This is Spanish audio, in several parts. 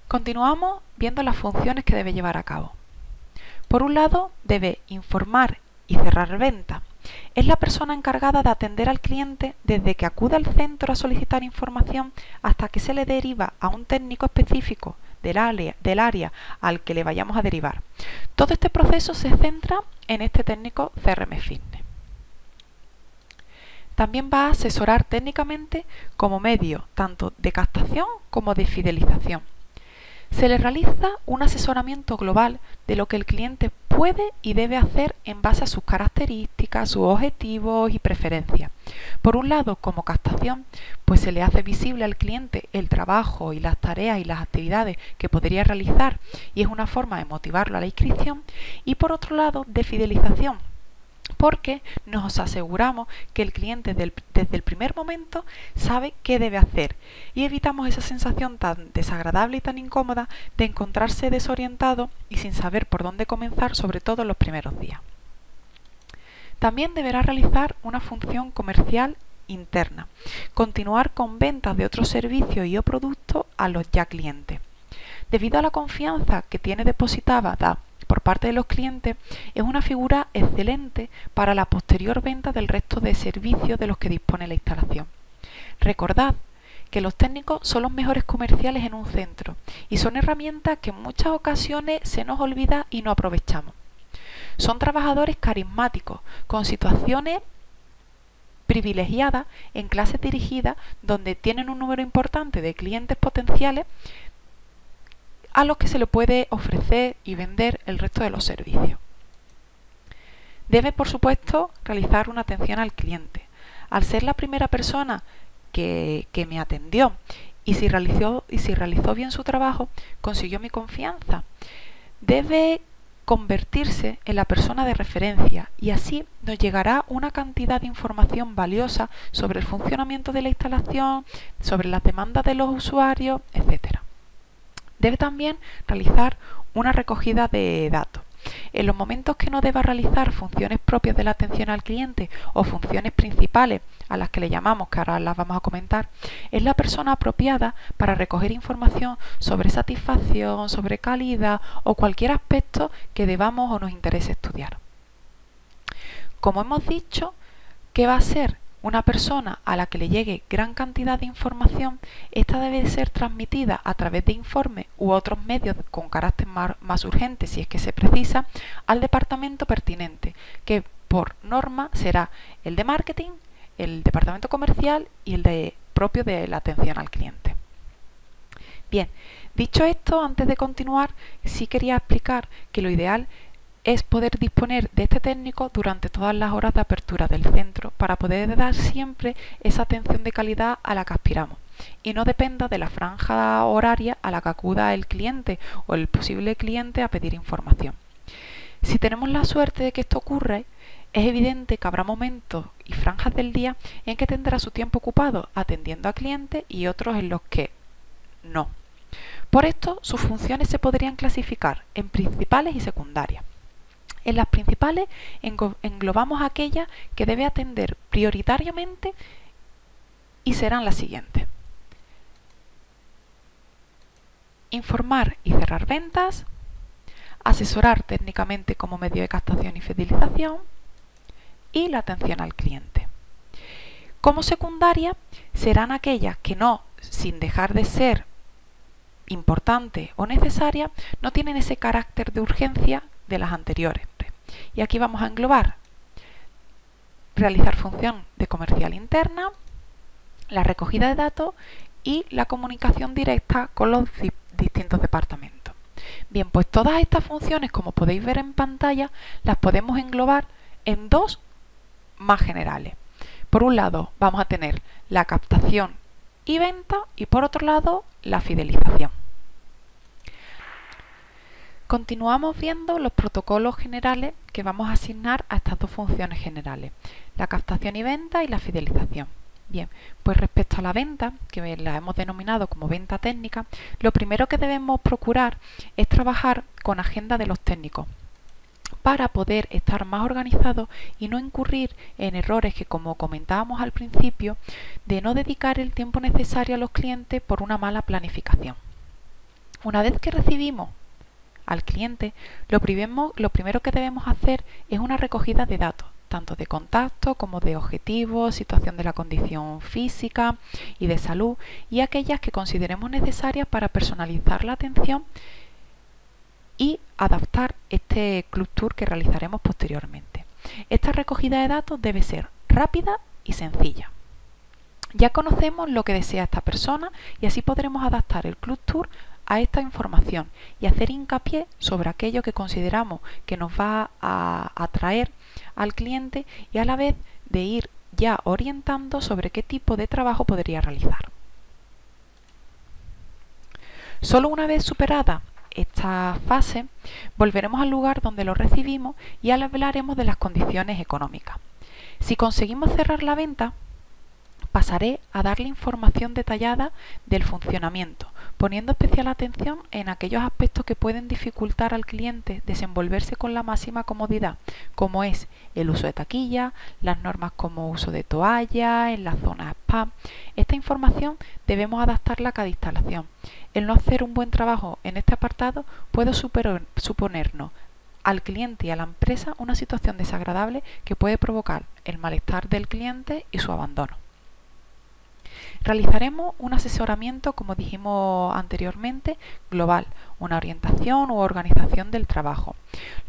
Continuamos viendo las funciones que debe llevar a cabo. Por un lado, debe informar y cerrar ventas. Es la persona encargada de atender al cliente desde que acude al centro a solicitar información hasta que se le deriva a un técnico específico del área al que le vayamos a derivar. Todo este proceso se centra en este técnico CRM Fitness. También va a asesorar técnicamente como medio tanto de captación como de fidelización. Se le realiza un asesoramiento global de lo que el cliente puede y debe hacer en base a sus características, sus objetivos y preferencias. Por un lado, como captación, pues se le hace visible al cliente el trabajo y las tareas y las actividades que podría realizar y es una forma de motivarlo a la inscripción. Y por otro lado, de fidelización, porque nos aseguramos que el cliente desde el primer momento sabe qué debe hacer y evitamos esa sensación tan desagradable y tan incómoda de encontrarse desorientado y sin saber por dónde comenzar, sobre todo en los primeros días. También deberá realizar una función comercial interna, continuar con ventas de otros servicios y o productos a los ya clientes. Debido a la confianza que tiene depositada por parte de los clientes, es una figura excelente para la posterior venta del resto de servicios de los que dispone la instalación. Recordad que los técnicos son los mejores comerciales en un centro y son herramientas que en muchas ocasiones se nos olvida y no aprovechamos. Son trabajadores carismáticos, con situaciones privilegiadas en clases dirigidas donde tienen un número importante de clientes potenciales a los que se le puede ofrecer y vender el resto de los servicios. Debe, por supuesto, realizar una atención al cliente. Al ser la primera persona que me atendió y si realizó bien su trabajo, consiguió mi confianza. Debe convertirse en la persona de referencia y así nos llegará una cantidad de información valiosa sobre el funcionamiento de la instalación, sobre las demandas de los usuarios, etc. Debe también realizar una recogida de datos. En los momentos que no deba realizar funciones propias de la atención al cliente o funciones principales a las que le llamamos, que ahora las vamos a comentar, es la persona apropiada para recoger información sobre satisfacción, sobre calidad o cualquier aspecto que debamos o nos interese estudiar. Como hemos dicho, ¿qué va a ser? Una persona a la que le llegue gran cantidad de información, esta debe ser transmitida a través de informes u otros medios con carácter más urgente, si es que se precisa, al departamento pertinente, que por norma será el de marketing, el departamento comercial y el propio de la atención al cliente. Bien, dicho esto, antes de continuar, sí quería explicar que lo ideal es poder disponer de este técnico durante todas las horas de apertura del centro para poder dar siempre esa atención de calidad a la que aspiramos y no dependa de la franja horaria a la que acuda el cliente o el posible cliente a pedir información. Si tenemos la suerte de que esto ocurra, es evidente que habrá momentos y franjas del día en que tendrá su tiempo ocupado atendiendo a clientes y otros en los que no. Por esto, sus funciones se podrían clasificar en principales y secundarias. En las principales englobamos aquellas que debe atender prioritariamente y serán las siguientes: informar y cerrar ventas, asesorar técnicamente como medio de captación y fidelización y la atención al cliente. Como secundaria serán aquellas que no, sin dejar de ser importantes o necesarias, no tienen ese carácter de urgencia de las anteriores. Y aquí vamos a englobar realizar función de comercial interna, la recogida de datos y la comunicación directa con los distintos departamentos. Bien, pues todas estas funciones, como podéis ver en pantalla, las podemos englobar en dos más generales. Por un lado vamos a tener la captación y venta y por otro lado la fidelización. Continuamos viendo los protocolos generales que vamos a asignar a estas dos funciones generales, la captación y venta y la fidelización. Bien, pues respecto a la venta, que la hemos denominado como venta técnica, lo primero que debemos procurar es trabajar con agenda de los técnicos para poder estar más organizados y no incurrir en errores que, como comentábamos al principio, de no dedicar el tiempo necesario a los clientes por una mala planificación. Una vez que recibimos al cliente, lo primero que debemos hacer es una recogida de datos, tanto de contacto como de objetivos, situación de la condición física y de salud, y aquellas que consideremos necesarias para personalizar la atención y adaptar este Club Tour que realizaremos posteriormente. Esta recogida de datos debe ser rápida y sencilla. Ya conocemos lo que desea esta persona y así podremos adaptar el Club Tour a esta información y hacer hincapié sobre aquello que consideramos que nos va a atraer al cliente y a la vez de ir ya orientando sobre qué tipo de trabajo podría realizar. Solo una vez superada esta fase, volveremos al lugar donde lo recibimos y hablaremos de las condiciones económicas. Si conseguimos cerrar la venta, pasaré a darle información detallada del funcionamiento, poniendo especial atención en aquellos aspectos que pueden dificultar al cliente desenvolverse con la máxima comodidad, como es el uso de taquilla, las normas como uso de toalla, en la zona spa. Esta información debemos adaptarla a cada instalación. El no hacer un buen trabajo en este apartado puede suponernos al cliente y a la empresa una situación desagradable que puede provocar el malestar del cliente y su abandono. Realizaremos un asesoramiento, como dijimos anteriormente, global, una orientación u organización del trabajo.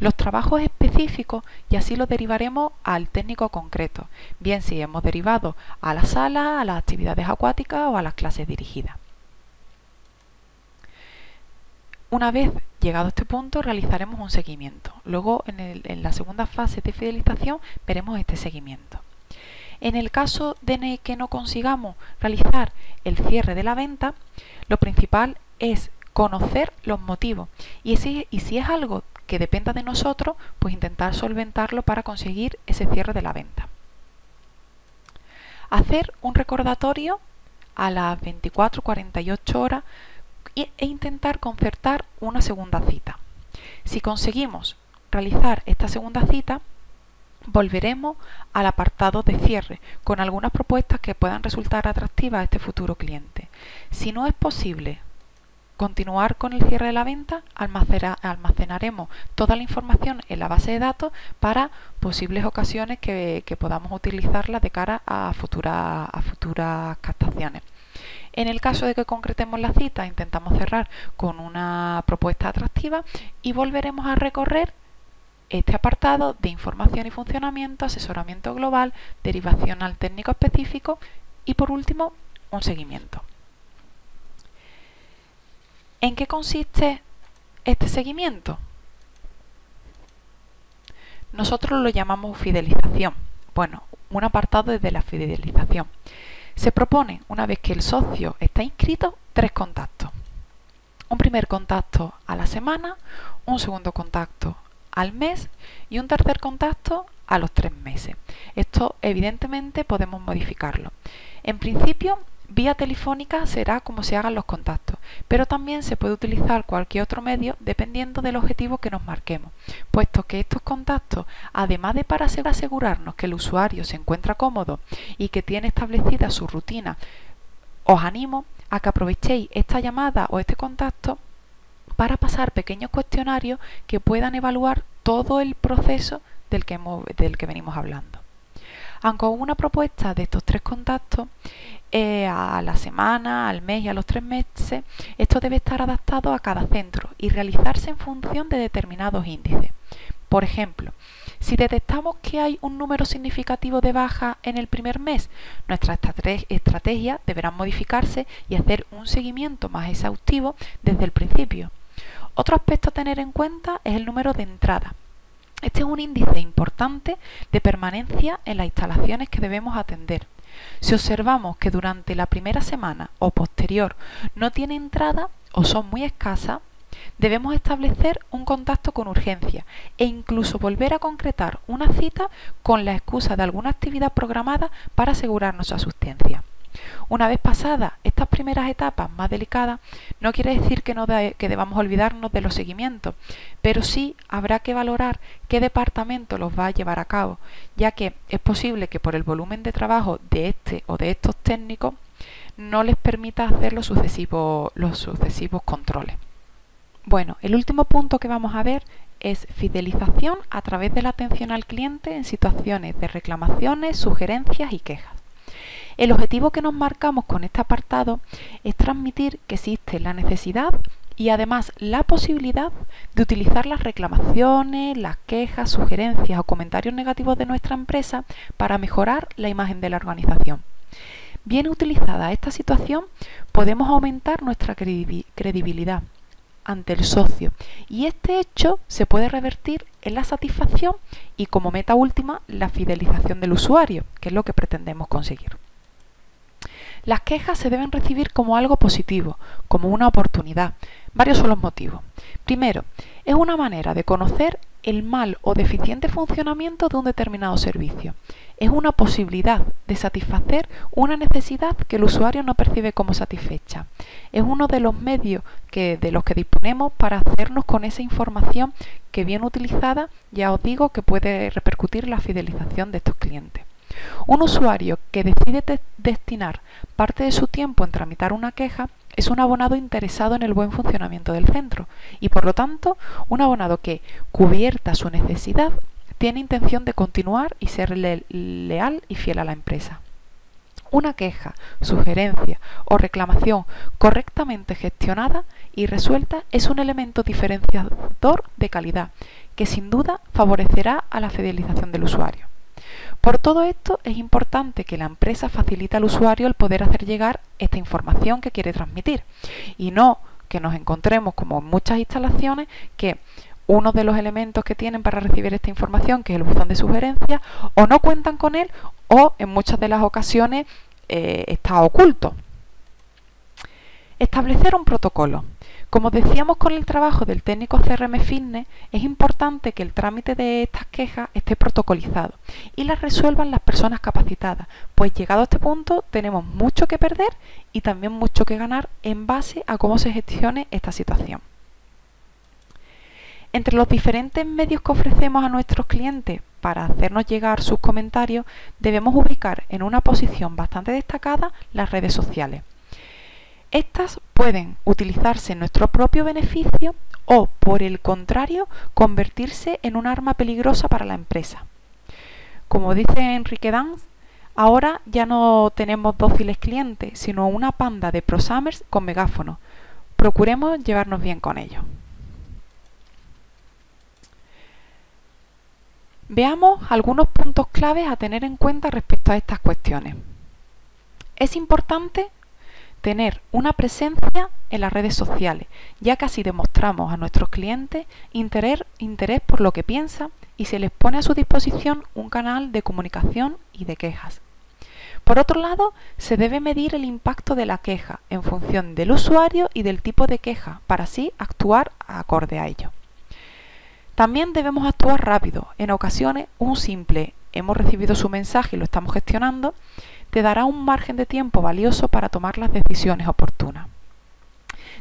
Los trabajos específicos y así los derivaremos al técnico concreto, bien si hemos derivado a la sala, a las actividades acuáticas o a las clases dirigidas. Una vez llegado a este punto realizaremos un seguimiento. Luego en la segunda fase de fidelización veremos este seguimiento. En el caso de que no consigamos realizar el cierre de la venta, lo principal es conocer los motivos y si es algo que dependa de nosotros, pues intentar solventarlo para conseguir ese cierre de la venta. Hacer un recordatorio a las 24-48 horas e intentar concertar una segunda cita. Si conseguimos realizar esta segunda cita, volveremos al apartado de cierre con algunas propuestas que puedan resultar atractivas a este futuro cliente. Si no es posible continuar con el cierre de la venta, almacenaremos toda la información en la base de datos para posibles ocasiones que podamos utilizarla de cara a futuras captaciones. En el caso de que concretemos la cita, intentamos cerrar con una propuesta atractiva y volveremos a recorrer este apartado de información y funcionamiento, asesoramiento global, derivación al técnico específico y por último un seguimiento. ¿En qué consiste este seguimiento? Nosotros lo llamamos fidelización. Bueno, un apartado de la fidelización. Se propone, una vez que el socio está inscrito, 3 contactos. Un primer contacto a la semana, un segundo contacto al mes y un tercer contacto a los 3 meses. Esto evidentemente podemos modificarlo. En principio, vía telefónica será como se hagan los contactos, pero también se puede utilizar cualquier otro medio dependiendo del objetivo que nos marquemos, puesto que estos contactos, además de para asegurarnos que el usuario se encuentra cómodo y que tiene establecida su rutina, os animo a que aprovechéis esta llamada o este contacto para pasar pequeños cuestionarios que puedan evaluar todo el proceso del que venimos hablando. Aunque una propuesta de estos 3 contactos a la semana, al mes y a los 3 meses, esto debe estar adaptado a cada centro y realizarse en función de determinados índices. Por ejemplo, si detectamos que hay un número significativo de bajas en el primer mes, nuestra estrategia deberá modificarse y hacer un seguimiento más exhaustivo desde el principio. Otro aspecto a tener en cuenta es el número de entradas. Este es un índice importante de permanencia en las instalaciones que debemos atender. Si observamos que durante la primera semana o posterior no tiene entrada o son muy escasas, debemos establecer un contacto con urgencia e incluso volver a concretar una cita con la excusa de alguna actividad programada para asegurarnos su asistencia. Una vez pasadas estas primeras etapas más delicadas, no quiere decir que debamos olvidarnos de los seguimientos, pero sí habrá que valorar qué departamento los va a llevar a cabo, ya que es posible que por el volumen de trabajo de este o de estos técnicos no les permita hacer los sucesivos controles. Bueno, el último punto que vamos a ver es fidelización a través de la atención al cliente en situaciones de reclamaciones, sugerencias y quejas. El objetivo que nos marcamos con este apartado es transmitir que existe la necesidad y además la posibilidad de utilizar las reclamaciones, las quejas, sugerencias o comentarios negativos de nuestra empresa para mejorar la imagen de la organización. Bien utilizada esta situación, podemos aumentar nuestra credibilidad ante el socio y este hecho se puede revertir en la satisfacción y, como meta última, la fidelización del usuario, que es lo que pretendemos conseguir. Las quejas se deben recibir como algo positivo, como una oportunidad. Varios son los motivos. Primero, es una manera de conocer el mal o deficiente funcionamiento de un determinado servicio. Es una posibilidad de satisfacer una necesidad que el usuario no percibe como satisfecha. Es uno de los medios de los que disponemos para hacernos con esa información que, bien utilizada, ya os digo que puede repercutir en la fidelización de estos clientes. Un usuario que decide destinar parte de su tiempo en tramitar una queja es un abonado interesado en el buen funcionamiento del centro y, por lo tanto, un abonado que, cubierta su necesidad, tiene intención de continuar y ser leal y fiel a la empresa. Una queja, sugerencia o reclamación correctamente gestionada y resuelta es un elemento diferenciador de calidad que sin duda favorecerá a la fidelización del usuario. Por todo esto, es importante que la empresa facilite al usuario el poder hacer llegar esta información que quiere transmitir y no que nos encontremos, como en muchas instalaciones, que uno de los elementos que tienen para recibir esta información, que es el buzón de sugerencias, o no cuentan con él o en muchas de las ocasiones está oculto. Establecer un protocolo. Como decíamos con el trabajo del técnico CRM Fitness, es importante que el trámite de estas quejas esté protocolizado y las resuelvan las personas capacitadas, pues llegado a este punto tenemos mucho que perder y también mucho que ganar en base a cómo se gestione esta situación. Entre los diferentes medios que ofrecemos a nuestros clientes para hacernos llegar sus comentarios, debemos ubicar en una posición bastante destacada las redes sociales. Estas pueden utilizarse en nuestro propio beneficio o, por el contrario, convertirse en un arma peligrosa para la empresa. Como dice Enrique Dans, ahora ya no tenemos dóciles clientes, sino una panda de prosumers con megáfono. Procuremos llevarnos bien con ellos. Veamos algunos puntos claves a tener en cuenta respecto a estas cuestiones. Es importante tener una presencia en las redes sociales, ya que así demostramos a nuestros clientes interés por lo que piensan y se les pone a su disposición un canal de comunicación y de quejas. Por otro lado, se debe medir el impacto de la queja en función del usuario y del tipo de queja, para así actuar acorde a ello. También debemos actuar rápido. En ocasiones, un simple "hemos recibido su mensaje y lo estamos gestionando" te dará un margen de tiempo valioso para tomar las decisiones oportunas.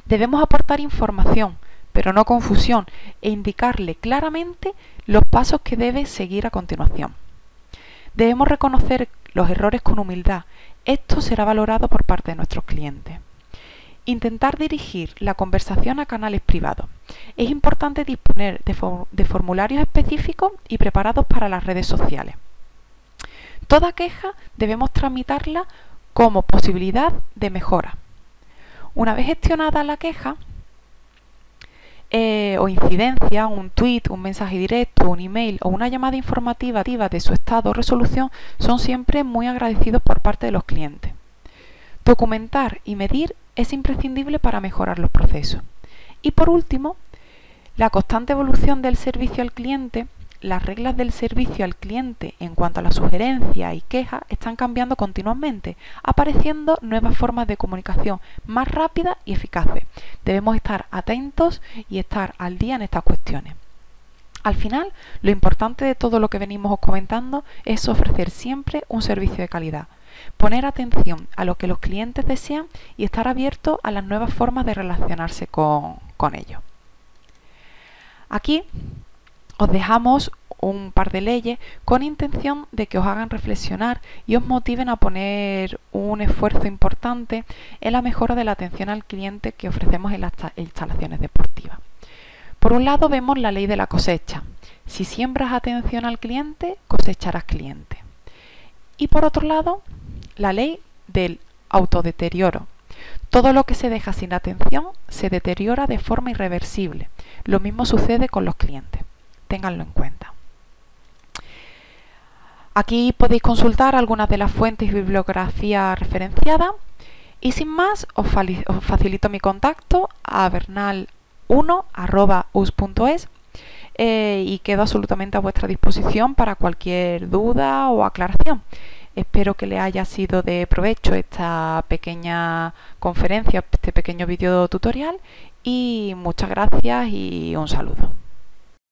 Debemos aportar información, pero no confusión, e indicarle claramente los pasos que debe seguir a continuación. Debemos reconocer los errores con humildad. Esto será valorado por parte de nuestros clientes. Intentar dirigir la conversación a canales privados. Es importante disponer de formularios específicos y preparados para las redes sociales. Toda queja debemos tramitarla como posibilidad de mejora. Una vez gestionada la queja o incidencia, un tweet, un mensaje directo, un email o una llamada informativa de su estado o resolución son siempre muy agradecidos por parte de los clientes. Documentar y medir es imprescindible para mejorar los procesos. Y por último, la constante evolución del servicio al cliente. Las reglas del servicio al cliente en cuanto a la sugerencia y queja están cambiando continuamente, apareciendo nuevas formas de comunicación más rápidas y eficaces. Debemos estar atentos y estar al día en estas cuestiones. Al final, lo importante de todo lo que venimos comentando es ofrecer siempre un servicio de calidad, poner atención a lo que los clientes desean y estar abierto a las nuevas formas de relacionarse con ellos. Aquí os dejamos un par de leyes con intención de que os hagan reflexionar y os motiven a poner un esfuerzo importante en la mejora de la atención al cliente que ofrecemos en las instalaciones deportivas. Por un lado vemos la ley de la cosecha. Si siembras atención al cliente, cosecharás cliente. Y por otro lado, la ley del autodeterioro. Todo lo que se deja sin atención se deteriora de forma irreversible. Lo mismo sucede con los clientes. Ténganlo en cuenta. Aquí podéis consultar algunas de las fuentes y bibliografía referenciadas. Y sin más, os facilito mi contacto a bernal1@us.es y quedo absolutamente a vuestra disposición para cualquier duda o aclaración. Espero que les haya sido de provecho esta pequeña conferencia, este pequeño vídeo tutorial, y muchas gracias y un saludo.